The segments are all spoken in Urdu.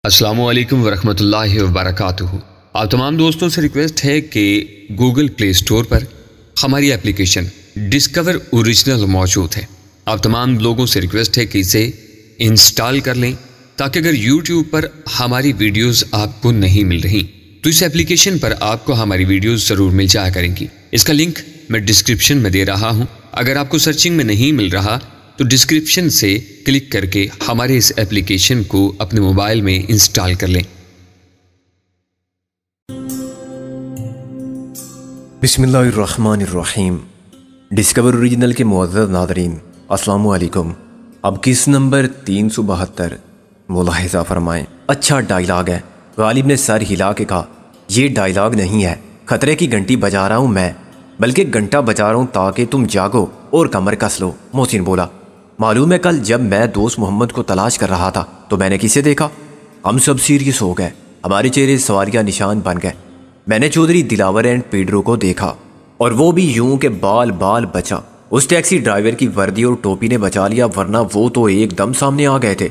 السلام علیکم ورحمۃ اللہ وبرکاتہ۔ آپ تمام دوستوں سے ریکویسٹ ہے کہ گوگل پلے اسٹور پر ہماری اپلیکیشن ڈسکور اوریجنل موجود ہے۔ آپ تمام لوگوں سے ریکویسٹ ہے کہ اسے انسٹال کر لیں تاکہ اگر یوٹیوب پر ہماری ویڈیوز آپ کو نہیں مل رہی تو اس اپلیکیشن پر آپ کو ہماری ویڈیوز ضرور مل جایا کریں گی۔ اس کا لنک میں ڈسکرپشن میں دے رہا ہوں۔ اگر آپ کو سرچنگ میں نہیں مل رہا تو ڈسکرپشن سے کلک کر کے ہمارے اس اپلیکیشن کو اپنے موبائل میں انسٹال کر لیں۔ بسم اللہ الرحمن الرحیم۔ ڈسکور اوریجنل کے معزز ناظرین، السلام علیکم۔ اب کس نمبر 372 ملاحظہ فرمائیں۔ اچھا ڈائلاگ ہے۔ غالب نے سر ہلا کے کہا، یہ ڈائلاگ نہیں ہے، خطرے کی گھنٹی بجا رہا ہوں میں، بلکہ گھنٹا بجا رہا ہوں تاکہ تم جاگو اور کمر کس لو۔ محسن بولا، معلوم ہے کل جب میں دوست محمد کو تلاش کر رہا تھا تو میں نے کسے دیکھا؟ ہم سب سیریس ہو گئے، ہمارے چہرے سواریاں نشان بن گئے۔ میں نے چودھری دلاور اینڈ پیڈرو کو دیکھا، اور وہ بھی یوں کہ بال بچا۔ اس ٹیکسی ڈرائیور کی وردی اور ٹوپی نے بچا لیا، ورنہ وہ تو ایک دم سامنے آ گئے تھے۔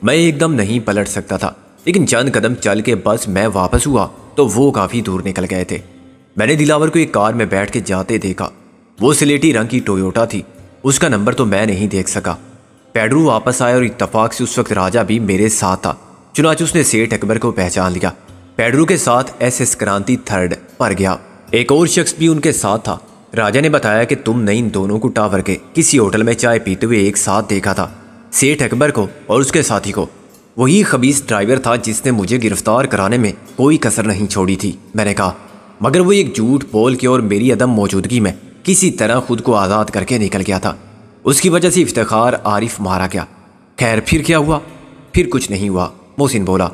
میں ایک دم نہیں پلٹ سکتا تھا، لیکن چند قدم چل کے بس میں واپس ہوا تو وہ کافی دور نکل گئے تھے۔ میں نے دلاور کو ایک کار میں بیٹھ کے جاتے دیکھا، وہ سلیٹی رنگ کی ٹویوٹا تھی، اس کا نمبر تو میں نہیں دیکھ سکا۔ پیڈرو واپس آیا اور اتفاق سے اس وقت راجہ بھی میرے ساتھ تھا، چنانچہ اس نے سیٹھ اکبر کو پہچان لیا۔ پیڈرو کے ساتھ ایس ایس کرانتی تھرڈ پر گیا، ایک اور شخص بھی ان کے ساتھ تھا۔ راجہ نے بتایا کہ تم نے ان دونوں کو ٹاور کے کسی ہوٹل میں چائے پیتے ہوئے ایک ساتھ دیکھا تھا، سیٹھ اکبر کو اور اس کے ساتھی کو۔ وہی خبیث ڈرائیور تھا جس نے مجھے گرفتار کرانے میں کوئی کسر نہیں چھوڑی تھی، میں نے کہا، مگر وہ ایک جھوٹ بول کے اور میری عدم موجودگی میں کسی طرح خود کو آزاد کر کے نکل گیا تھا۔ اس کی وجہ سے افتخار عارف مارا گیا۔ خیر پھر کیا ہوا؟ پھر کچھ نہیں ہوا، محسن بولا۔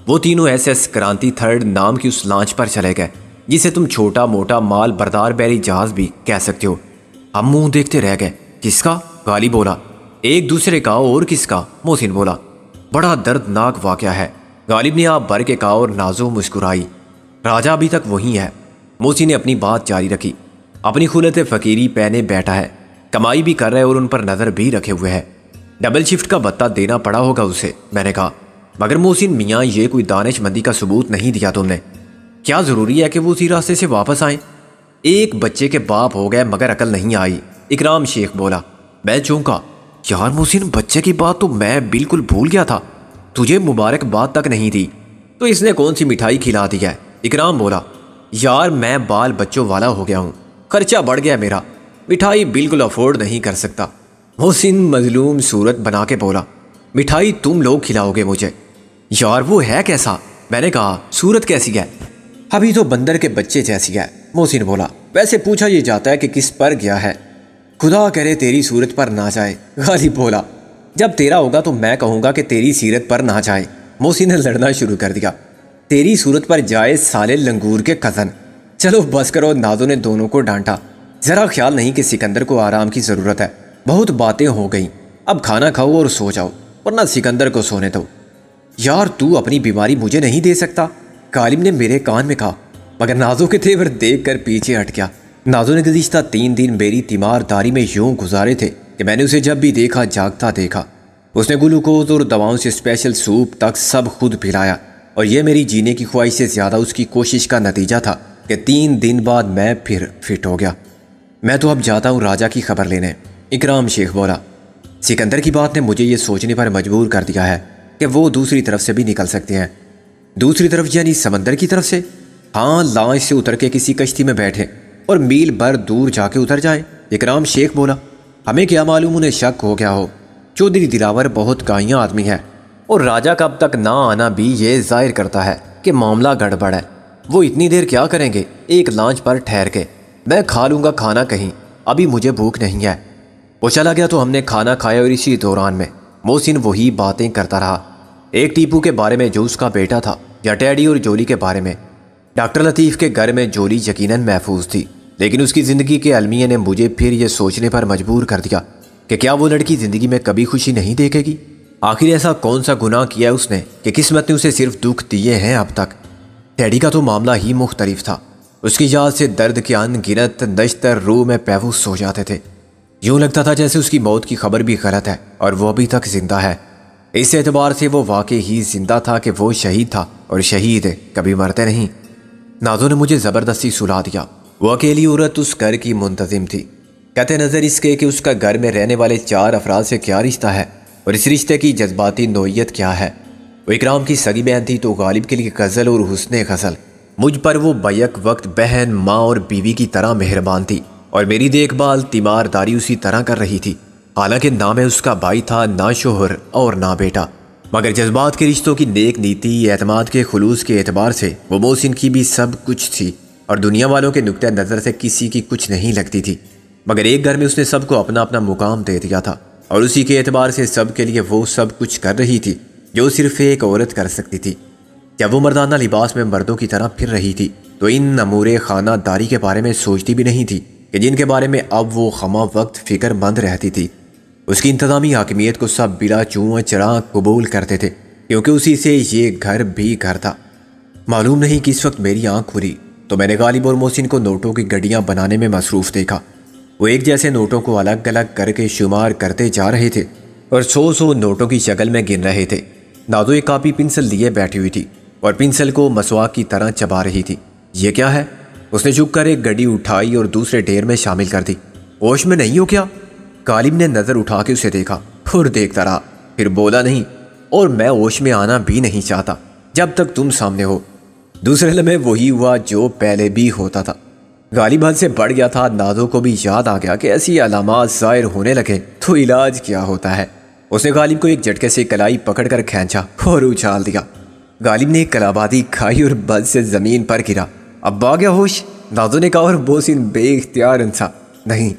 وہ تینوں ایس ایس کرانتی تھرڈ نام کی اس لانچ پر چلے گئے جسے تم چھوٹا موٹا مال بردار بحری جہاز بھی کہہ سکتے ہو۔ ہم منہ دیکھتے رہ گئے۔ کس کا؟ غالب بولا۔ ایک دوسرے کا، اور کس کا؟ محسن بولا۔ بڑا دردناک واقعہ ہے، غالب نے آپ بھر کے کہا اور نازو مسکرائی۔ راجہ ابھی تک وہی ہے۔ محسن نے اپنی بات جاری رکھی۔ اپنی خلت فقیری پہنے بیٹھا ہے، کمائی بھی کر رہا ہے اور ان پر نظر بھی رکھے ہوئے ہے۔ ڈبل شفٹ کا بتہ دینا پڑا ہوگا اسے، میں نے کہا۔ مگر محسن میاں، یہ کوئی دانش مندی کا ثبوت نہیں دیا تم نے۔ کیا ضروری ہے کہ وہ اسی راستے سے واپس آئیں؟ ایک بچے کے باپ ہو گئے مگر عقل نہیں آئی، اکرام شیخ بولا۔ میں چونکا، یار محسن، بچے کی بات تو میں بالکل بھول گیا تھا، تجھے مبارک بات تک نہیں دی تو اس نے کون سی مٹھائی کھلا دی ہے؟ اکرام بولا، یار میں بال بچوں والا ہو گیا ہوں، خرچہ بڑھ گیا میرا، مٹھائی بالکل افورڈ نہیں کر سکتا۔ محسن مظلوم صورت بنا کے بولا، مٹھائی تم لوگ کھلاؤ گے مجھے؟ یار وہ ہے کیسا؟ میں نے کہا، صورت کیسی ہے؟ ابھی تو بندر کے بچے جیسی ہے، محسن بولا۔ ویسے پوچھا یہ جاتا ہے کہ کس پر گیا ہے، خدا کرے تیری صورت پر نہ جائے، غالب بولا۔ جب تیرا ہوگا تو میں کہوں گا کہ تیری سیرت پر نہ جائے، محسن نے لڑنا شروع کر دیا۔ تیری صورت پر جائے سالے لنگور کے کزن۔ چلو بس کرو، نازو نے دونوں کو ڈانٹا۔ ذرا خیال نہیں کہ سکندر کو آرام کی ضرورت ہے، بہت باتیں ہو گئیں، اب کھانا کھاؤ اور سو جاؤ، ورنہ سکندر کو سونے دو۔ یار تو اپنی بیماری مجھے نہیں دے سکتا، غالب نے میرے کان میں کہا، مگر نازو کے تیور دیکھ کر پیچھے ہٹ گیا۔ نازو نے گزشتہ 3 دن میری تیمار داری میں یوں گزارے تھے کہ میں نے اسے جب بھی دیکھا جاگتا دیکھا۔ اس نے گلوکوز اور دواؤں سے اسپیشل سوپ تک سب خود پلایا، اور یہ میری جینے کی خواہش سے زیادہ اس کی کوشش کا نتیجہ تھا کہ 3 دن بعد میں پھر فٹ ہو گیا۔ میں تو اب جاتا ہوں راجہ کی خبر لینے، اکرام شیخ بولا۔ سکندر کی بات نے مجھے یہ سوچنے پر مجبور کر دیا ہے کہ وہ دوسری طرف سے بھی نکل سکتے ہیں۔ دوسری طرف یعنی سمندر کی طرف سے؟ ہاں، لانچ سے اتر کے کسی کشتی میں بیٹھے اور میل بھر دور جا کے اتر جائیں، اکرام شیخ بولا۔ ہمیں کیا معلوم انہیں شک ہو گیا ہو، چودھری دلاور بہت گائیاں آدمی ہے، اور راجہ کا اب تک نہ آنا بھی یہ ظاہر کرتا ہے کہ معاملہ گڑبڑ ہے۔ وہ اتنی دیر کیا کریں گے ایک لانچ پر ٹھہر کے؟ میں کھا لوں گا کھانا کہیں، ابھی مجھے بھوک نہیں ہے۔ وہ چلا گیا تو ہم نے کھانا کھایا، اور اسی دوران میں محسن وہی باتیں کرتا رہا، ایک ٹیپو کے بارے میں جو اس کا بیٹا تھا، یا ٹیڈی اور جولی کے بارے میں۔ ڈاکٹر لطیف کے گھر میں جولی یقیناً محفوظ تھی، لیکن اس کی زندگی کے المیہ نے مجھے پھر یہ سوچنے پر مجبور کر دیا کہ کیا وہ لڑکی زندگی میں کبھی خوشی نہیں دیکھے گی؟ آخر ایسا کون سا گناہ کیا اس نے کہ قسمت نے اسے صرف دکھ دیے ہیں اب تک؟ ٹیڈی کا تو معاملہ ہی مختلف تھا، اس کی یاد سے درد کے ان گنت نشتر روح میں پیوست ہو جاتے تھے۔ یوں لگتا تھا جیسے اس کی موت کی خبر بھی غلط ہے اور وہ ابھی تک زندہ ہے۔ اس اعتبار سے وہ واقعی ہی زندہ تھا کہ وہ شہید تھا، اور شہید کبھی مرتے نہیں۔ نازو نے مجھے زبردستی سلا دیا۔ وہ اکیلی عورت اس گھر کی منتظم تھی، قطع نظر اس کے کہ اس کا گھر میں رہنے والے 4 افراد سے کیا رشتہ ہے اور اس رشتے کی جذباتی نوعیت کیا ہے۔ وہ اکرام کی سگی بہن تھی تو غالب کے لیے غزل اور حسن غزل۔ مجھ پر وہ بیک وقت بہن، ماں اور بیوی کی طرح مہربان تھی، اور میری دیکھ بھال، تیمارداری اسی طرح کر رہی تھی۔ حالانکہ نہ میں اس کا بھائی تھا، نہ شوہر اور نہ بیٹا، مگر جذبات کے رشتوں کی نیک نیتی، اعتماد کے خلوص کے اعتبار سے وہ محسن کی بھی سب کچھ تھی، اور دنیا والوں کے نقطہ نظر سے کسی کی کچھ نہیں لگتی تھی۔ مگر ایک گھر میں اس نے سب کو اپنا اپنا مقام دے دیا تھا، اور اسی کے اعتبار سے سب کے لیے وہ سب کچھ کر رہی تھی جو صرف ایک عورت کر سکتی تھی۔ جب وہ مردانہ لباس میں مردوں کی طرح پھر رہی تھی تو ان امور خانہ داری کے بارے میں سوچتی بھی نہیں تھی کہ جن کے بارے میں اب وہ خواہ وقت فکر مند رہتی تھی۔ اس کی انتظامی حاکمیت کو سب بلا چوں چراغ قبول کرتے تھے، کیونکہ اسی سے یہ گھر بھی گھر تھا۔ معلوم نہیں کس وقت میری آنکھ کھلی تو میں نے غالب اور محسن کو نوٹوں کی گڈیاں بنانے میں مصروف دیکھا۔ وہ ایک جیسے نوٹوں کو الگ الگ کر کے شمار کرتے جا رہے تھے اور 100 نوٹوں کی شکل میں گن رہے تھے۔ نازو ایک کاپی پنسل لیے بیٹھی ہوئی تھی اور پنسل کو مسواک کی طرح چبا رہی تھی۔ یہ کیا ہے؟ اس نے جھک کر ایک گڈی اٹھائی اور دوسرے ڈھیر میں شامل کر دی۔ ہوش میں نہیں ہو کیا؟ غالب نے نظر اٹھا کے اسے دیکھا اور دیکھتا رہا، پھر بولا نہیں، اور میں ہوش میں آنا بھی نہیں چاہتا جب تک تم سامنے ہو۔ دوسرے لمحے وہی ہوا جو پہلے بھی ہوتا تھا۔ غالب حد سے بڑھ گیا تھا۔ نازو کو بھی یاد آ گیا کہ ایسی علامات ظاہر ہونے لگے تو علاج کیا ہوتا ہے۔ اس نے غالب کو ایک جھٹکے سے کلائی پکڑ کر کھینچا اور اچھال دیا۔ غالب نے ایک کلابادی کھائی اور بد سے زمین پر گرا۔ اب آ گیا ہوش؟ نازو نے کہا، اور محسن بے اختیار انسا۔ نہیں۔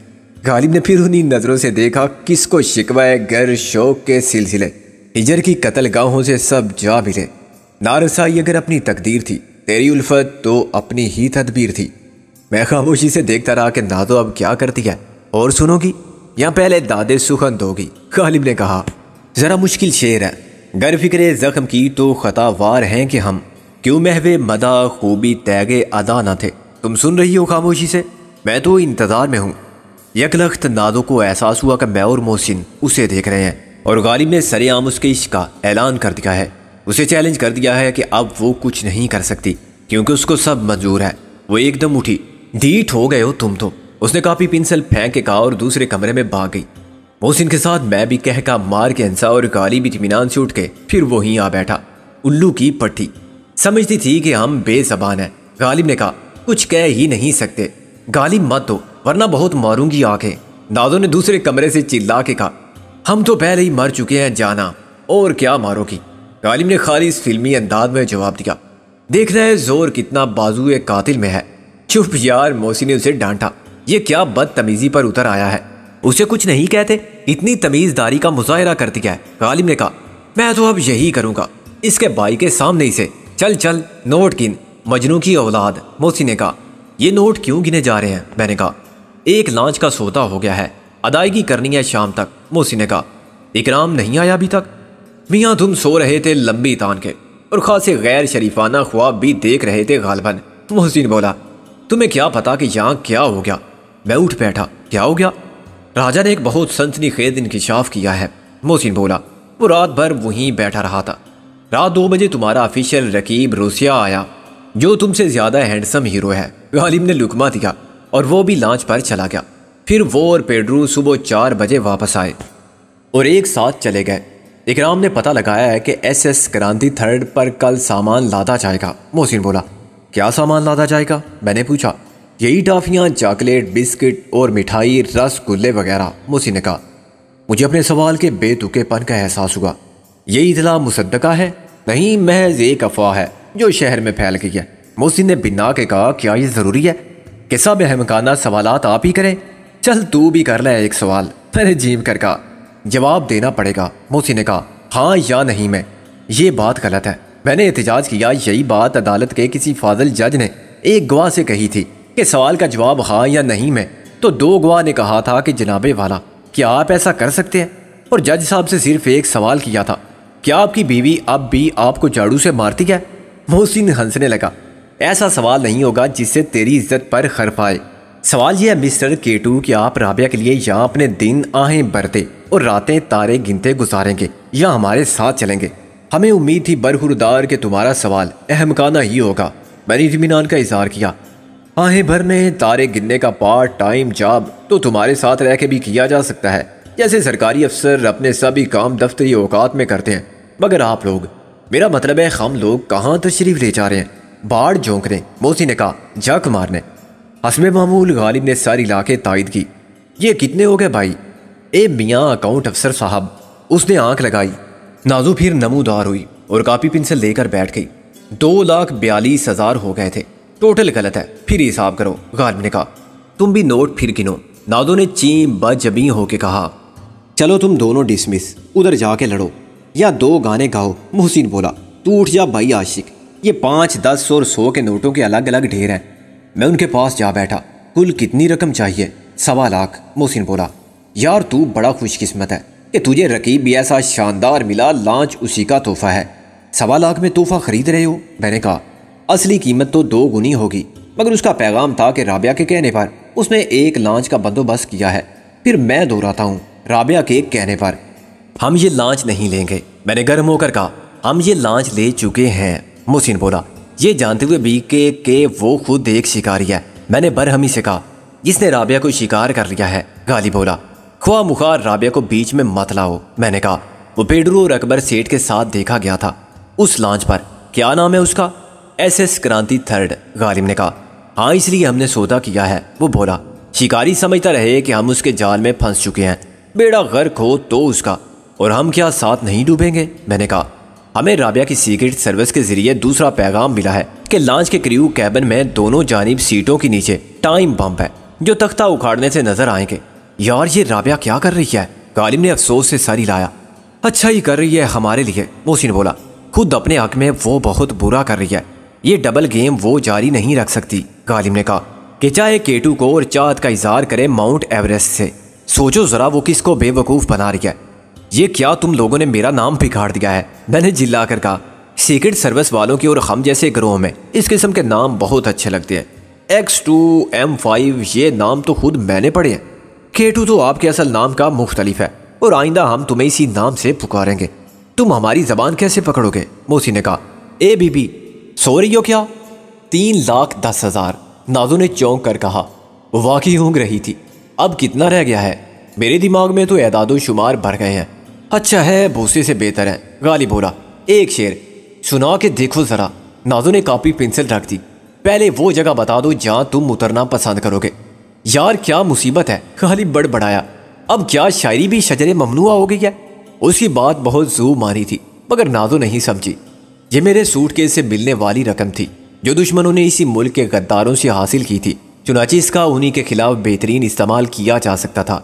غالب نے پھر انہی نظروں سے دیکھا کس کو شکوہ گر شوق کے سلسلے ہجر کی قتل گاہوں سے سب جا ملے۔ نارسائی اگر اپنی تقدیر تھی، تیری الفت تو اپنی ہی تدبیر تھی۔ میں خاموشی سے دیکھتا رہا کہ نازو اب کیا کرتی ہے، اور سنو گی یا پہلے دادے سخن دو گی؟ غالب نے کہا، ذرا مشکل شعر ہے، گر فکر زخم کی تو خطا وار ہیں کہ ہم، کیوں محو مدہ خوبی تیغ ادا نہ تھے۔ تم سن رہی ہو خاموشی سے؟ میں تو انتظار میں ہوں۔ یک لخت نازو کو احساس ہوا کہ میں اور محسن اسے دیکھ رہے ہیں، اور غالب نے سر عام اس کے عشق کا اعلان کر دیا ہے۔ اسے چیلنج کر دیا ہے کہ اب وہ کچھ نہیں کر سکتی کیونکہ اس کو سب منظور ہے۔ وہ ایک دم اٹھی۔ ڈھیٹ ہو گئے ہو تم تو، اس نے کاپی پنسل پھینک کے کہا اور دوسرے کمرے میں بھاگ گئی۔ محسن کے ساتھ میں بھی کہکا مار کے ہنسا اور غالب اطمینان سے اٹھ کے پھر وہیں آ بیٹھا۔ الو کی پٹھی سمجھتی تھی کہ ہم بے زبان ہیں۔ غالب نے کہا، کچھ کہہ ہی نہیں سکتے۔ غالب مت ہو ورنہ بہت ماروں گی آنکھیں۔ نازو نے دوسرے کمرے سے چلا کے کہا، ہم تو پہلے ہی مر چکے ہیں جانا، اور کیا مارو گی؟ غالب نے خالص فلمی انداز میں جواب دیا، دیکھ رہے زور کتنا بازو قاتل میں ہے۔ چپ یار، محسن نے اسے ڈانٹا، یہ کیا بدتمیزی پر اتر آیا ہے؟ اسے کچھ نہیں کہتے؟ اتنی تمیز داری کا مظاہرہ کر دیا ہے۔ غالب نے کہا، میں تو اب یہی کروں گا اس کے بھائی کے سامنے ہی سے۔ چل چل نوٹ گن، مجنوں کی اولاد۔ محسن نے کہا، یہ نوٹ کیوں گنے جا رہے ہیں؟ میں نے کہا، ایک لانچ کا سودا ہو گیا ہے، ادائیگی کرنی ہے شام تک۔ محسن نے کہا، اکرام نہیں آیا ابھی تک؟ میاں تم سو رہے تھے لمبی تان کے اور خاصے غیر شریفانہ خواب بھی دیکھ رہے تھے غالباً۔ محسن بولا، تمہیں کیا پتا کہ یہاں کیا ہو گیا؟ میں اٹھ بیٹھا، کیا ہو گیا؟ راجہ نے ایک بہت سنسنی خیز انکشاف کیا ہے۔ محسن بولا، وہ رات بھر وہیں بیٹھا رہا تھا۔ رات 2 بجے تمہارا آفیشل رقیب روسیا آیا جو تم سے زیادہ ہینڈسم ہیرو ہے۔ غالب نے لقمہ دیا اور وہ بھی لانچ پر چلا گیا۔ پھر وہ اور پیڈرو صبح 4 بجے واپس آئے اور ایک ساتھ چلے گئے۔ اکرام نے پتہ لگایا ہے کہ ایس ایس کرانتی 3 پر کل سامان لادا جائے گا۔ محسن بولا، کیا سامان لادا جائے گا؟ میں نے پوچھا۔ یہی ٹافیاں، چاکلیٹ، بسکٹ اور مٹھائی، رس گلے وغیرہ۔ محسن نے کہا۔ مجھے اپنے سوال کے بے تکے پن کا احساس ہوا۔ یہ اطلاع مصدقہ ہے؟ نہیں، محض ایک افواہ ہے جو شہر میں پھیل گئی ہے۔ محسن نے بنا کے کہا، کیا یہ ضروری ہے کہ سب احمقانہ سوالات آپ ہی کریں؟ چل تو بھی کر لے ایک سوال۔ میں نے جیم کر کہا، جواب دینا پڑے گا۔ محسن نے کہا، ہاں یا نہیں میں۔ یہ بات غلط ہے۔ میں نے احتجاج کیا، یہی بات عدالت کے کسی فاضل جج نے ایک گواہ سے کہی تھی کہ سوال کا جواب ہاں یا نہیں میں، تو 2 گواہ نے کہا تھا کہ جناب والا کیا آپ ایسا کر سکتے ہیں؟ اور جج صاحب سے صرف ایک سوال کیا تھا، کیا آپ کی بیوی اب بھی آپ کو جھاڑو سے مارتی ہے؟ محسن ہنسنے لگا، ایسا سوال نہیں ہوگا جس سے تیری عزت پر خرف آئے۔ سوال یہ ہے مسٹر کیٹو کہ آپ رابعہ کے لیے یہاں اپنے دن آہیں برتے اور راتیں تارے گنتے گزاریں گے یا ہمارے ساتھ چلیں گے؟ ہمیں امید تھی برخوردار کہ تمہارا سوال احمقانہ ہی ہوگا۔ میں نے اطمینان کا اظہار کیا۔ آہیں بھرنے، تارے گننے کا پارٹ ٹائم جاب تو تمہارے ساتھ رہ کے بھی کیا جا سکتا ہے، جیسے سرکاری افسر اپنے سبھی کام دفتری اوقات میں کرتے ہیں، مگر آپ لوگ، میرا مطلب ہے ہم لوگ کہاں تشریف لے جا رہے ہیں؟ باڑ جھونکنے، موسی نے کہا، جھک مارنے۔ حسب معمول غالب نے ساری لا کے تائید کی۔ یہ کتنے ہو گئے بھائی؟ اے میاں اکاؤنٹ افسر صاحب، اس نے آنکھ لگائی۔ نازو پھر نمودار ہوئی اور کاپی پنسل لے کر بیٹھ گئی۔ 2,42,000 ہو گئے تھے۔ ٹوٹل غلط ہے، پھر حساب کرو، غالب نے کہا۔ تم بھی نوٹ پھر گنو، نازو نے چیم بجبیں ہو کے کہا۔ چلو تم دونوں ڈسمس، ادھر جا کے لڑو یا 2 گانے گاؤ، محسن بولا۔ تو اٹھ جا بھائی عاشق، یہ 5، 10 اور 100 کے نوٹوں کے الگ الگ ڈھیر ہیں۔ میں ان کے پاس جا بیٹھا۔ کل کتنی رقم چاہیے؟ 1.25 لاکھ، محسن بولا۔ یار تو بڑا خوش قسمت ہے کہ تجھے رقیب بھی ایسا شاندار ملا، لانچ اسی کا تحفہ ہے۔ 1.25 لاکھ میں تحفہ خرید رہے ہو؟ میں نے کہا، اصلی قیمت تو 2 گنی ہوگی، مگر اس کا پیغام تھا کہ رابعہ کے کہنے پر اس نے 1 لانچ کا بندوبست کیا ہے۔ پھر میں دہراتا ہوں، رابعہ کے کہنے پر ہم یہ لانچ نہیں لیں گے۔ میں نے گرم ہو کر کہا، ہم یہ لانچ لے چکے ہیں، محسن بولا، یہ جانتے ہوئے بھی کہ وہ خود ایک شکاری ہے۔ میں نے برہمی سے کہا، جس نے رابعہ کو شکار کر لیا ہے، غالب بولا۔ خواہ مخواہ رابعہ کو بیچ میں مت لاؤ، میں نے کہا۔ وہ پیڈرو اور اکبر سیٹھ کے ساتھ دیکھا گیا تھا اس لانچ پر۔ کیا نام ہے اس کا؟ SS کرانتی 3rd، غالب نے کہا۔ ہاں، اس لیے ہم نے سودا کیا ہے، وہ بولا۔ شکاری سمجھتا رہے کہ ہم اس کے جال میں پھنس چکے ہیں، بیڑا غرق ہو تو اس کا، اور ہم کیا ساتھ نہیں ڈوبیں گے؟ میں نے کہا۔ ہمیں رابعہ کی سیکرٹ سروس کے ذریعے دوسرا پیغام ملا ہے کہ لانچ کے کریو کیبن میں دونوں جانب سیٹوں کے نیچے ٹائم بمپ ہے جو تختہ اکھاڑنے سے نظر آئیں گے۔ یار یہ رابعہ کیا کر رہی ہے؟ غالب نے افسوس سے سر ہلایا۔ اچھا ہی کر رہی ہے ہمارے لیے، محسن بولا۔ خود اپنے حق میں وہ بہت برا کر رہی ہے، یہ ڈبل گیم وہ جاری نہیں رکھ سکتی، غالب نے کہا، کہ چاہے کیٹو کو اور چاہت کا اظہار کرے ماؤنٹ ایوریسٹ سے۔ سوچو ذرا وہ کس کو بے وقوف بنا رہی ہے۔ یہ کیا تم لوگوں نے میرا نام بگاڑ دیا ہے؟ میں نے جلا کر کہا۔ سیکرٹ سروس والوں کی اور ہم جیسے گروہ میں اس قسم کے نام بہت اچھے لگتے ہیں۔ X2 M5 یہ نام تو خود میں نے پڑھے ہیں۔ K2 تو آپ کے اصل نام کا مختلف ہے، اور آئندہ ہم تمہیں اسی نام سے پکاریں گے۔ تم ہماری زبان کیسے پکڑو گے؟ محسن نے کہا۔ اے بی بی، سو رہی ہو کیا؟ 3,10,000، نازو نے چونک کر کہا۔ وہ واقعی اونگ رہی تھی۔ اب کتنا رہ گیا ہے؟ میرے دماغ میں تو اعداد و شمار بھر گئے ہیں۔ اچھا ہے، بھوسے سے بہتر ہے، غالب بولا۔ ایک شعر سنا کے دیکھو ذرا۔ نازو نے کاپی پنسل رکھ دی۔ پہلے وہ جگہ بتا دو جہاں تم اترنا پسند کرو گے۔ یار کیا مصیبت ہے، غالب بڑبڑایا۔ اب کیا شاعری بھی شجر ممنوع ہو گئی ہے؟ اس کی بات بہت زو مانی تھی، مگر نازو نہیں سمجھی۔ یہ میرے سوٹ کیس سے ملنے والی رقم تھی جو دشمنوں نے اسی ملک کے غداروں سے حاصل کی تھی، چنانچہ اس کا انہی کے خلاف بہترین استعمال کیا جا سکتا تھا۔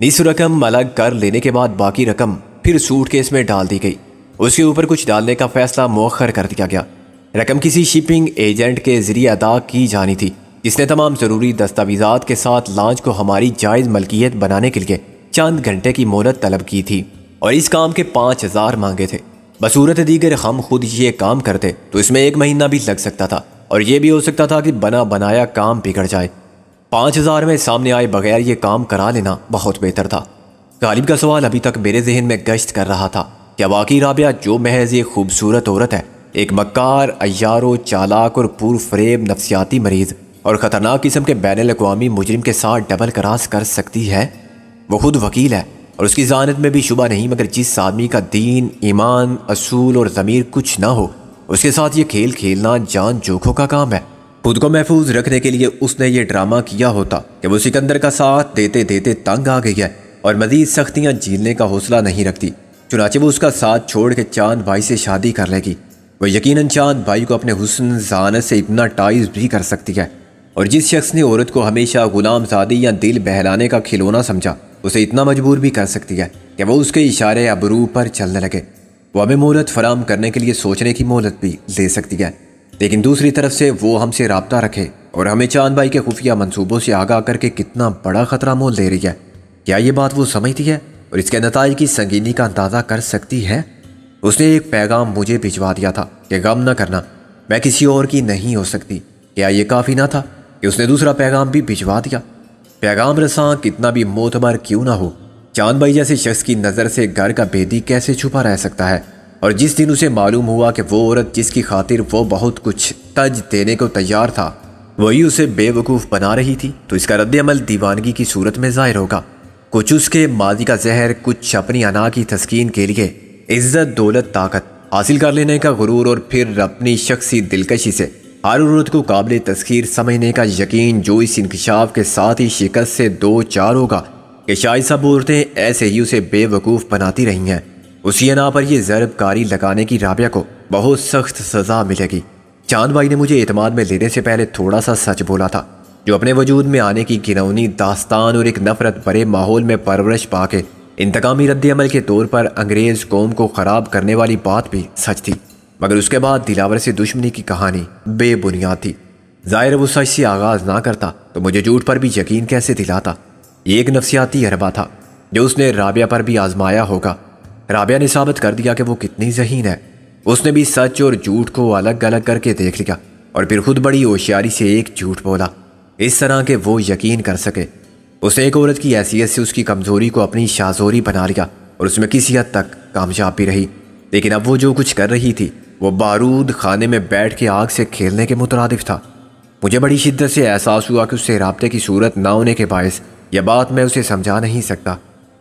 نصف رقم الگ کر لینے کے بعد باقی رقم پھر سوٹ کیس میں ڈال دی گئی۔ اس کے اوپر کچھ ڈالنے کا فیصلہ مؤخر کر دیا گیا۔ رقم کسی شپنگ ایجنٹ کے ذریعے ادا کی جانی تھی جس نے تمام ضروری دستاویزات کے ساتھ لانچ کو ہماری جائز ملکیت بنانے کے لیے چند گھنٹے کی مہلت طلب کی تھی، اور اس کام کے 5,000 مانگے تھے۔ بصورت دیگر ہم خود یہ کام کرتے تو اس میں 1 مہینہ بھی لگ سکتا تھا، اور یہ بھی ہو سکتا تھا کہ بنا بنایا کام بگڑ جائے۔ 5,000 میں سامنے آئے بغیر یہ کام کرا لینا بہت بہتر تھا۔ غالب کا سوال ابھی تک میرے ذہن میں گشت کر رہا تھا، کیا واقعی رابعہ جو محض ایک خوبصورت عورت ہے، ایک مکار، عیار و چالاک اور پور فریب نفسیاتی مریض اور خطرناک قسم کے بین الاقوامی مجرم کے ساتھ ڈبل کراس کر سکتی ہے؟ وہ خود وکیل ہے اور اس کی ذہانت میں بھی شبہ نہیں، مگر جس آدمی کا دین، ایمان، اصول اور ضمیر کچھ نہ ہو، اس کے ساتھ یہ کھیل کھیلنا جان جوکھوں کا کام ہے۔ خود کو محفوظ رکھنے کے لیے اس نے یہ ڈرامہ کیا ہوتا کہ وہ سکندر کا ساتھ دیتے دیتے تنگ آ گئی ہے اور مزید سختیاں جھیلنے کا حوصلہ نہیں رکھتی، چنانچہ وہ اس کا ساتھ چھوڑ کے چاند بھائی سے شادی کر لے گی۔ وہ یقیناً چاند بھائی کو اپنے حسن ذہانت سے ہپناٹائز بھی کر سکتی ہے، اور جس شخص نے عورت کو ہمیشہ غلام زادی یا دل بہلانے کا کھلونا سمجھا، اسے اتنا مجبور بھی کر سکتی ہے کہ وہ اس کے اشارے ابرو پر چلنے لگے۔ وہ ہمیں مہلت فراہم کرنے کے لیے سوچنے کی مہلت بھی دے سکتی ہے، لیکن دوسری طرف سے وہ ہم سے رابطہ رکھے اور ہمیں چاند بھائی کے خفیہ منصوبوں سے آگاہ کر کے کتنا بڑا خطرہ مول دے رہی ہے۔ کیا یہ بات وہ سمجھتی ہے اور اس کے نتائج کی سنگینی کا اندازہ کر سکتی ہے؟ اس نے ایک پیغام مجھے بھجوا دیا تھا کہ غم نہ کرنا، میں کسی اور کی نہیں ہو سکتی۔ کیا یہ کافی نہ تھا کہ اس نے دوسرا پیغام بھی بھجوا دیا؟ پیغام رساں کتنا بھی معتبر کیوں نہ ہو، چاند بھائی جیسے شخص کی نظر سے گھر کا بےدی کیسے چھپا رہ سکتا ہے؟ اور جس دن اسے معلوم ہوا کہ وہ عورت جس کی خاطر وہ بہت کچھ تج دینے کو تیار تھا وہی اسے بے وقوف بنا رہی تھی، تو اس کا رد عمل دیوانگی کی صورت میں ظاہر ہوگا۔ کچھ اس کے ماضی کا زہر، کچھ اپنی انا کی تسکین کے لیے عزت، دولت، طاقت حاصل کر لینے کا غرور، اور پھر اپنی شخصی دلکشی سے ہر عورت کو قابل تسخیر سمجھنے کا یقین، جو اس انکشاف کے ساتھ ہی شکست سے دو چار ہوگا کہ شاید سب عورتیں ایسے ہی اسے بے وقوف بناتی رہی ہیں۔ اسی انا پر یہ ضرب کاری لگانے کی رابعہ کو بہت سخت سزا ملے گی۔ چاند بھائی نے مجھے اعتماد میں لینے سے پہلے تھوڑا سا سچ بولا تھا، جو اپنے وجود میں آنے کی گھناؤنی داستان اور ایک نفرت بھرے ماحول میں پرورش پا کے انتقامی رد عمل کے طور پر انگریز قوم کو خراب کرنے والی بات بھی سچ تھی، مگر اس کے بعد دلاور سے دشمنی کی کہانی بے بنیاد تھی۔ ظاہر وہ سچ سے آغاز نہ کرتا تو مجھے جھوٹ پر بھی یقین کیسے دلاتا؟ یہ ایک نفسیاتی حربہ تھا جو اس نے رابعہ پر بھی آزمایا ہوگا۔ رابعہ نے ثابت کر دیا کہ وہ کتنی ذہین ہے۔ اس نے بھی سچ اور جھوٹ کو الگ الگ کر کے دیکھ لیا، اور پھر خود بڑی ہوشیاری سے ایک جھوٹ بولا، اس طرح کہ وہ یقین کر سکے۔ اس نے ایک عورت کی حیثیت سے اس کی کمزوری کو اپنی شاذوری بنا لیا، اور اس میں کسی حد تک کامیاب بھی رہی۔ لیکن اب وہ جو کچھ کر رہی تھی وہ بارود خانے میں بیٹھ کے آگ سے کھیلنے کے مترادف تھا۔ مجھے بڑی شدت سے احساس ہوا کہ اس سے رابطے کی صورت نہ ہونے کے باعث یہ بات میں اسے سمجھا نہیں سکتا۔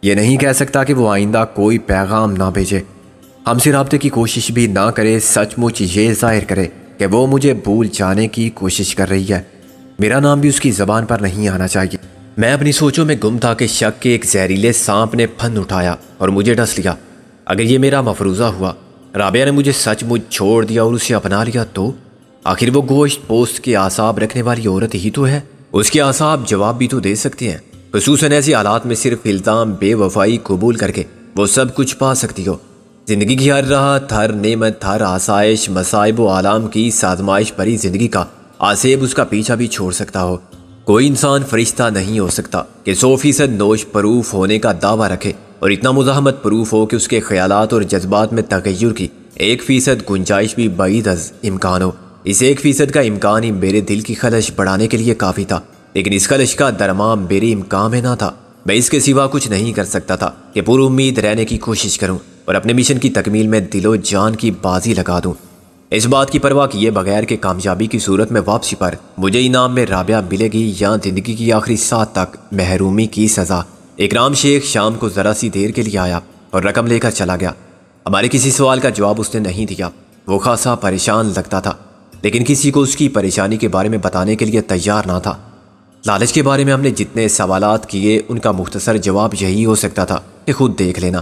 یہ نہیں کہہ سکتا کہ وہ آئندہ کوئی پیغام نہ بھیجے، ہم سے رابطے کی کوشش بھی نہ کرے، سچ مچ یہ ظاہر کرے کہ وہ مجھے بھول جانے کی کوشش کر رہی ہے۔ میرا نام بھی اس کی زبان پر نہیں آنا چاہیے۔ میں اپنی سوچوں میں گم تھا کہ شک کے ایک زہریلے سانپ نے پھن اٹھایا اور مجھے ڈس لیا۔ اگر یہ میرا مفروضہ ہوا، رابعہ نے مجھے سچ مچ چھوڑ دیا اور اسے اپنا لیا، تو آخر وہ گوشت پوست کے اعصاب رکھنے والی عورت ہی تو ہے۔ اس کے اعصاب جواب بھی تو دے سکتے ہیں، خصوصاً ایسے حالات میں صرف الزام بے وفائی قبول کر کے وہ سب کچھ پا سکتی ہو۔ زندگی کی ہر راحت، ہر نعمت، ہر آسائش، مصائب و آلام کی سازمائش بھری زندگی کا آسیب اس کا پیچھا بھی چھوڑ سکتا ہو۔ کوئی انسان فرشتہ نہیں ہو سکتا کہ 100% نوش پروف ہونے کا دعویٰ رکھے اور اتنا مزاحمت پروف ہو کہ اس کے خیالات اور جذبات میں تغیر کی 1% گنجائش بھی بعید از امکان ہو۔ اس 1% کا امکان ہی میرے دل کی خلش بڑھانے کے لیے کافی تھا، لیکن اس خلش کا درمام میرے امکان میں نہ تھا۔ میں اس کے سوا کچھ نہیں کر سکتا تھا کہ پر امید رہنے کی کوشش کروں اور اپنے مشن کی تکمیل میں دل و جان کی بازی لگا دوں، اس بات کی پرواہ کیے بغیر کہ کامیابی کی صورت میں واپسی پر مجھے انعام میں رابعہ ملے گی یا زندگی کی آخری ساتھ تک محرومی کی سزا۔ اکرام شیخ شام کو ذرا سی دیر کے لیے آیا اور رقم لے کر چلا گیا۔ ہمارے کسی سوال کا جواب اس نے نہیں دیا۔ وہ خاصا پریشان لگتا تھا، لیکن کسی کو اس کی پریشانی کے بارے میں بتانے کے لیے تیار نہ تھا۔ لالچ کے بارے میں ہم نے جتنے سوالات کیے ان کا مختصر جواب یہی ہو سکتا تھا کہ خود دیکھ لینا۔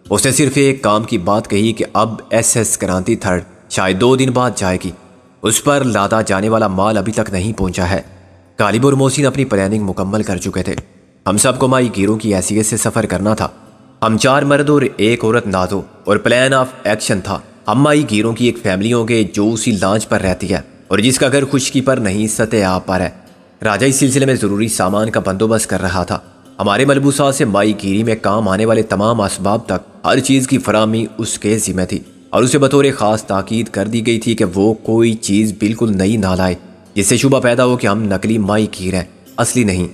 اس نے صرف ایک کام کی بات کہی کہ اب SS کرانتی 3 شاید 2 دن بعد جائے گی۔ اس پر لادا جانے والا مال ابھی تک نہیں پہنچا ہے۔ غالب اور محسن اپنی پلاننگ مکمل کر چکے تھے۔ ہم سب کو مائی گیروں کی حیثیت سے سفر کرنا تھا۔ ہم 4 مرد اور 1 عورت نازو، اور پلان آف ایکشن تھا ہم مائی گیروں کی ایک فیملی ہوں گے جو اسی لانچ پر رہتی ہے اور جس کا گھر خشکی پر نہیں سطح آب پر ہے۔ راجہ اس سلسلے میں ضروری سامان کا بندوبست کر رہا تھا۔ ہمارے ملبوسات سے مائی گیری میں کام آنے والے تمام اسباب تک ہر چیز کی فراہمی اس کے ذمہ تھی، اور اسے بطور خاص تاکید کر دی گئی تھی کہ وہ کوئی چیز بالکل نئی نہ لائے جس سے شبہ پیدا ہو کہ ہم نقلی مائی گیر ہیں، اصلی نہیں۔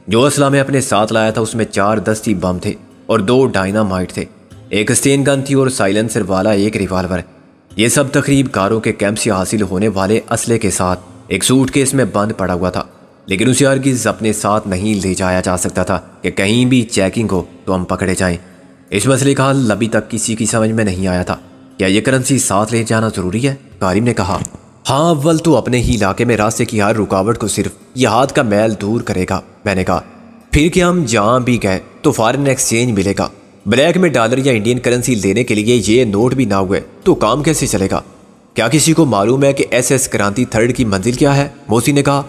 جو اسلحہ میں اپنے ساتھ لایا تھا اس میں 4 دستی بم تھے اور 2 ڈائنامائٹ تھے، ایک اسٹین گن تھی اور سائلنسر والا ایک ریوالور۔ یہ سب تقریب کاروں کے کیمپ سے حاصل ہونے والے اسلحے کے ساتھ ایک سوٹ کیس میں بند پڑا ہوا تھا، لیکن اسے ہرگز اپنے ساتھ نہیں لے جایا جا سکتا تھا کہ کہیں بھی چیکنگ ہو تو ہم پکڑے جائیں۔ اس مسئلے کا حل ابھی تک کسی کی سمجھ میں نہیں آیا تھا۔ کیا یہ کرنسی ساتھ لے جانا ضروری ہے؟ کاریم نے کہا۔ ہاں، اول تو اپنے ہی علاقے میں راستے کی ہر رکاوٹ کو صرف یہ ہاتھ کا میل دور کرے گا، میں نے کہا۔ پھر کہ ہم جہاں بھی گئے تو فارن ایکسچینج ملے گا۔ بلیک میں ڈالر یا انڈین کرنسی لینے کے لیے یہ نوٹ بھی نہ ہوئے تو کام کیسے چلے گا؟ کیا کسی کو معلوم ہے کہ SS کرانتی 3 کی منزل کیا ہے؟ محسن نے کہا۔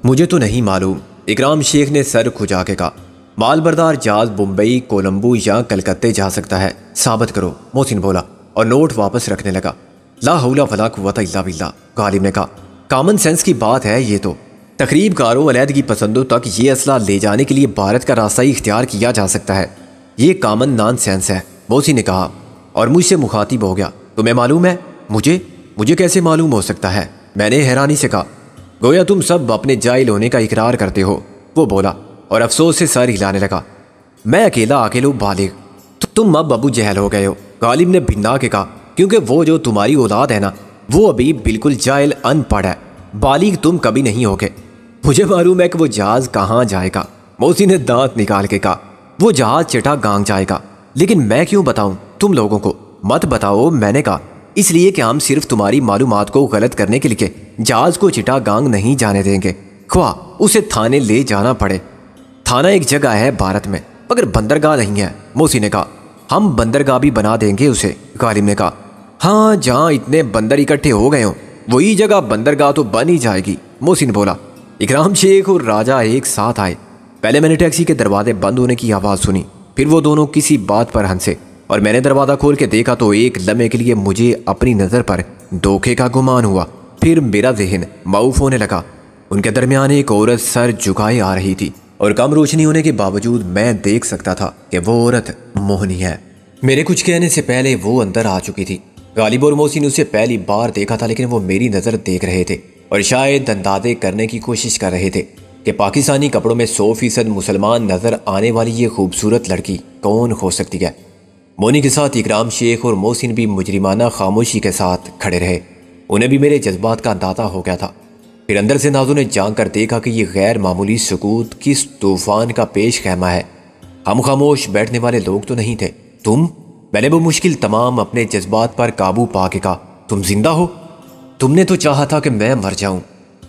مجھے تو نہیں معلوم، اکرام شیخ نے سر کھجا کے کہا۔ مال بردار جہاز بمبئی، کولمبو یا کلکتے جا سکتا ہے، ثابت کرو، محسن بولا اور نوٹ واپس رکھنے لگا۔ لا حول ولا قوت الا باللہ، غالب نے کہا۔ کامن سینس کی بات ہے یہ تو۔ تقریب کاروں علیحدگی پسندوں تک یہ اسلحہ لے جانے کے لیے بھارت کا راستہ ہی اختیار کیا جا سکتا ہے، یہ کامن نان سینس ہے، محسن نے کہا اور مجھ سے مخاطب ہو گیا۔ تمہیں معلوم ہے؟ مجھے کیسے معلوم ہو سکتا ہے؟ میں نے حیرانی سے کہا۔ گویا تم سب اپنے جاہل ہونے کا اقرار کرتے ہو، وہ بولا اور افسوس سے سر ہلانے لگا۔ میں اکیلا اکیلو بالغ، تو تم اب ابو جہل ہو گئے ہو، غالب نے بھنا کے کہا، کیونکہ وہ جو تمہاری اولاد ہے نا وہ ابھی بالکل جاہل ان پڑھ ہے، بالغ تم کبھی نہیں ہوگے۔ مجھے معلوم ہے کہ وہ جہاز کہاں جائے گا، موسی نے دانت نکال کے کہا، وہ جہاز چٹا گانگ جائے گا، لیکن میں کیوں بتاؤں تم لوگوں کو؟ مت بتاؤ، میں نے کہا، اس لیے کہ ہم صرف تمہاری معلومات کو غلط کرنے کے لیے جہاز کو چٹا گانگ نہیں جانے دیں گے، خواہ اسے تھانے لے جانا پڑے۔ تھانہ ایک جگہ ہے بھارت میں، مگر بندرگاہ نہیں ہے، موسی نے کہا۔ ہم بندرگاہ بھی بنا دیں گے اسے، غالب نے کہا۔ ہاں، جہاں اتنے بندر اکٹھے ہو گئے ہوں وہی جگہ بندرگاہ تو بن ہی جائے گی، موسی نے بولا۔ اکرام شیخ اور راجہ ایک ساتھ آئے۔ پہلے میں نے ٹیکسی کے دروازے بند ہونے کی آواز سنی، پھر وہ دونوں کسی بات پر ہنسے، اور میں نے دروازہ کھول کے دیکھا تو ایک لمحے کے لیے مجھے اپنی نظر پر دھوکے کا گمان ہوا، پھر میرا ذہن معوف ہونے لگا۔ ان کے درمیان ایک عورت سر جھکائے آ رہی تھی، اور کم روشنی ہونے کے باوجود میں دیکھ سکتا تھا کہ وہ عورت موہنی ہے۔ میرے کچھ کہنے سے پہلے وہ اندر آ چکی تھی۔ غالب اور موسی نے اسے پہلی بار دیکھا تھا، لیکن وہ میری نظر دیکھ رہے تھے اور شاید اندازے کرنے کی کوشش کر رہے تھے کہ پاکستانی کپڑوں میں 100% مسلمان نظر آنے والی یہ خوبصورت لڑکی کون ہو سکتی ہے۔ مونی کے ساتھ اکرام شیخ اور محسن بھی مجرمانہ خاموشی کے ساتھ کھڑے رہے۔ انہیں بھی میرے جذبات کا اندازہ ہو گیا تھا۔ پھر اندر سے نازو نے جان کر دیکھا کہ یہ غیر معمولی سکوت کس طوفان کا پیش خیمہ ہے۔ ہم خاموش بیٹھنے والے لوگ تو نہیں تھے۔ تم؟ میں نے بمشکل تمام اپنے جذبات پر قابو پا کے کہا، تم زندہ ہو؟ تم نے تو چاہا تھا کہ میں مر جاؤں،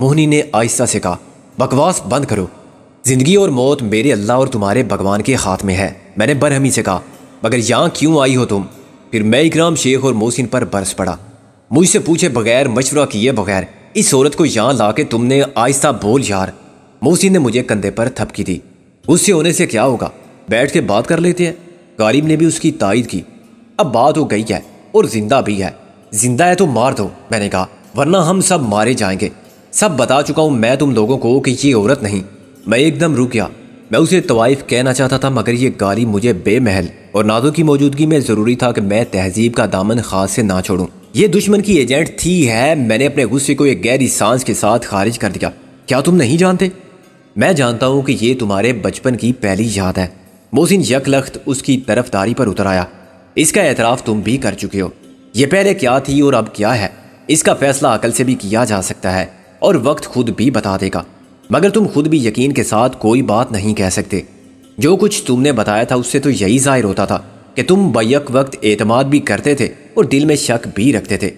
موہنی نے آہستہ سے کہا۔ بکواس بند کرو، زندگی اور موت میرے اللہ اور تمہارے بھگوان کے ہاتھ میں ہے، میں نے برہمی سے کہا۔ مگر یہاں کیوں آئی ہو تم؟ پھر میں اکرام شیخ اور محسن پر برس پڑا۔ مجھ سے پوچھے بغیر، مشورہ کیے بغیر اس عورت کو یہاں لا کے تم نے آہستہ بول یار۔ محسن نے مجھے کندھے پر تھپکی دی۔ غصے ہونے سے کیا ہوگا، بیٹھ کے بات کر لیتے ہیں۔ غالب نے بھی اس کی تائید کی۔ اب بات ہو گئی ہے اور زندہ بھی ہے، زندہ ہے تو مار دو، میں نے کہا، ورنہ ہم سب مارے جائیں گے۔ سب بتا چکا ہوں میں تم لوگوں کو کہ یہ عورت نہیں۔ میں ایک دم رک گیا۔ میں اسے طوائف کہنا چاہتا تھا، مگر یہ غالب مجھے بے محل اور نازو کی موجودگی میں ضروری تھا کہ میں تہذیب کا دامن خاص سے نہ چھوڑوں۔ یہ دشمن کی ایجنٹ تھی ہے۔ میں نے اپنے غصے کو ایک گہری سانس کے ساتھ خارج کر دیا۔ کیا تم نہیں جانتے؟ میں جانتا ہوں کہ یہ تمہارے بچپن کی پہلی یاد ہے۔ محسن یک لخت اس کی طرفداری پر اتر آیا۔ اس کا اعتراف تم بھی کر چکے ہو۔ یہ پہلے کیا تھی اور اب کیا ہے، اس کا فیصلہ عقل سے بھی کیا جا سکتا ہے اور وقت خود بھی بتا دے گا، مگر تم خود بھی یقین کے ساتھ کوئی بات نہیں کہہ سکتے۔ جو کچھ تم نے بتایا تھا اس سے تو یہی ظاہر ہوتا تھا کہ تم بیک وقت اعتماد بھی کرتے تھے اور دل میں شک بھی رکھتے تھے۔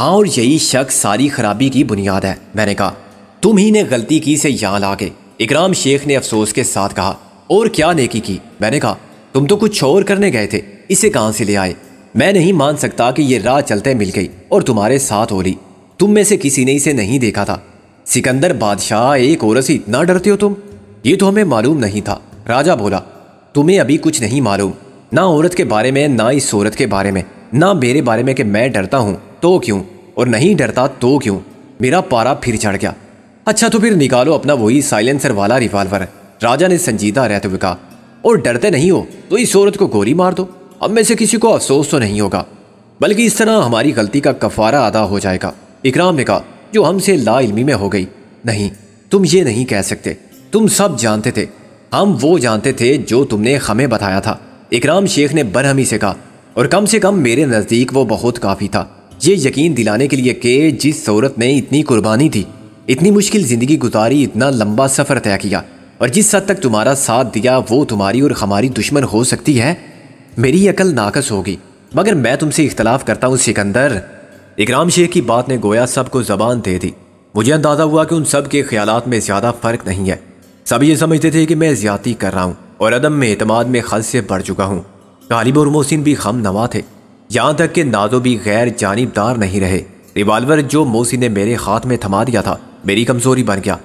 ہاں، اور یہی شک ساری خرابی کی بنیاد ہے، میں نے کہا۔ تم ہی نے غلطی کی سے یہاں لا کے، اکرام شیخ نے افسوس کے ساتھ کہا۔ اور کیا نیکی کی، میں نے کہا، تم تو کچھ اور کرنے گئے تھے، اسے کہاں سے لے آئے؟ میں نہیں مان سکتا کہ یہ راہ چلتے مل گئی اور تمہارے ساتھ ہو لی۔ تم میں سے کسی نے اسے نہیں دیکھا تھا۔ سکندر بادشاہ، ایک عورت سے اتنا ڈرتے ہو تم؟ یہ تو ہمیں معلوم نہیں تھا، راجہ بولا۔ تمہیں ابھی کچھ نہیں معلوم، نہ عورت کے بارے میں، نہ اس عورت کے بارے میں، نہ میرے بارے میں کہ میں ڈرتا ہوں تو کیوں اور نہیں ڈرتا تو کیوں۔ میرا پارا پھر چڑھ گیا۔ اچھا تو پھر نکالو اپنا وہی سائلنسر والا ریوالور، راجہ نے سنجیدہ رہتے ہوئے کہا، اور ڈرتے نہیں ہو تو اس عورت کو گولی مار دو، اب میں سے کسی کو افسوس تو نہیں ہوگا، بلکہ اس طرح ہماری غلطی کا کفارہ ادا ہو جائے گا۔ اکرام نے کہا، جو ہم سے لا علمی میں ہو گئی۔ نہیں، تم یہ نہیں کہہ سکتے، تم سب جانتے تھے۔ ہم وہ جانتے تھے جو تم نے ہمیں بتایا تھا، اکرام شیخ نے برہمی سے کہا، اور کم سے کم میرے نزدیک وہ بہت کافی تھا یہ یقین دلانے کے لیے کہ جس عورت نے اتنی قربانی دی، اتنی مشکل زندگی گزاری، اتنا لمبا سفر طے کیا، اور جس حد تک تمہارا ساتھ دیا، وہ تمہاری اور ہماری دشمن ہو سکتی ہے۔ میری عقل ناقص ہوگی، مگر میں تم سے اختلاف کرتا ہوں سکندر۔ اکرام شیخ کی بات نے گویا سب کو زبان دے دی۔ مجھے اندازہ ہوا کہ ان سب کے خیالات میں زیادہ فرق نہیں ہے۔ سب یہ سمجھتے تھے کہ میں زیادتی کر رہا ہوں اور عدم میں اعتماد میں حد سے بڑھ چکا ہوں۔ غالب اور محسن بھی غم نوا تھے، یہاں تک کہ نازو بھی غیر جانبدار نہیں رہے۔ ریوالور جو محسن نے میرے ہاتھ میں تھما دیا تھا میری کمزوری بن گیا۔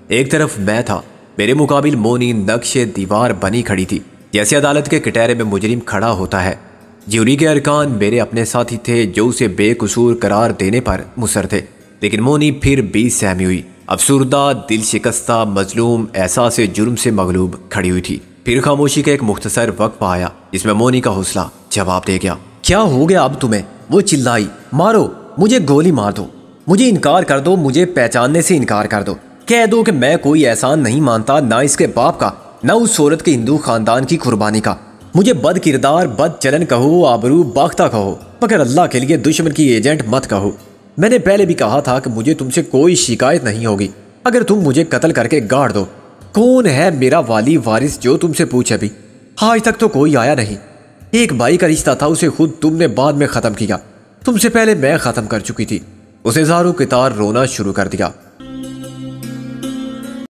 ایک طرف میں تھا، میرے مقابل مونی نقش دیوار بنی کھڑی تھی، جیسے عدالت کے کٹہرے میں مجرم کھڑا ہوتا ہے۔ جیوری کے ارکان میرے اپنے ساتھی تھے جو اسے بے قصور قرار دینے پر مصر تھے، لیکن مونی پھر بھی سہمی ہوئی، افسردہ، دل شکستہ، مظلوم، احساس جرم سے مغلوب کھڑی ہوئی تھی۔ پھر خاموشی کا ایک مختصر وقفہ آیا جس میں مونی کا حوصلہ جواب دے گیا۔ کیا ہو گیا اب تمہیں؟ وہ چلائی، مارو، مجھے گولی مار دو، مجھے انکار کر دو، مجھے پہچاننے سے انکار کر دو، کہہ دو کہ میں کوئی احسان نہیں مانتا، نہ اس کے باپ کا نہ اس عورت کے ہندو خاندان کی قربانی کا۔ مجھے بد کردار، بد چلن کہو، آبرو باختہ کہو، مگر اللہ کے لیے دشمن کی ایجنٹ مت کہو۔ میں نے پہلے بھی کہا تھا کہ مجھے تم سے کوئی شکایت نہیں ہوگی اگر تم مجھے قتل کر کے گاڑ دو۔ کون ہے میرا والی وارث جو تم سے پوچھے بھی؟ آج تک تو کوئی آیا نہیں۔ ایک بھائی کا رشتہ تھا، اسے خود تم نے بعد میں ختم کیا، تم سے پہلے میں ختم کر چکی تھی۔ اسے زارو کتار رونا شروع کر دیا۔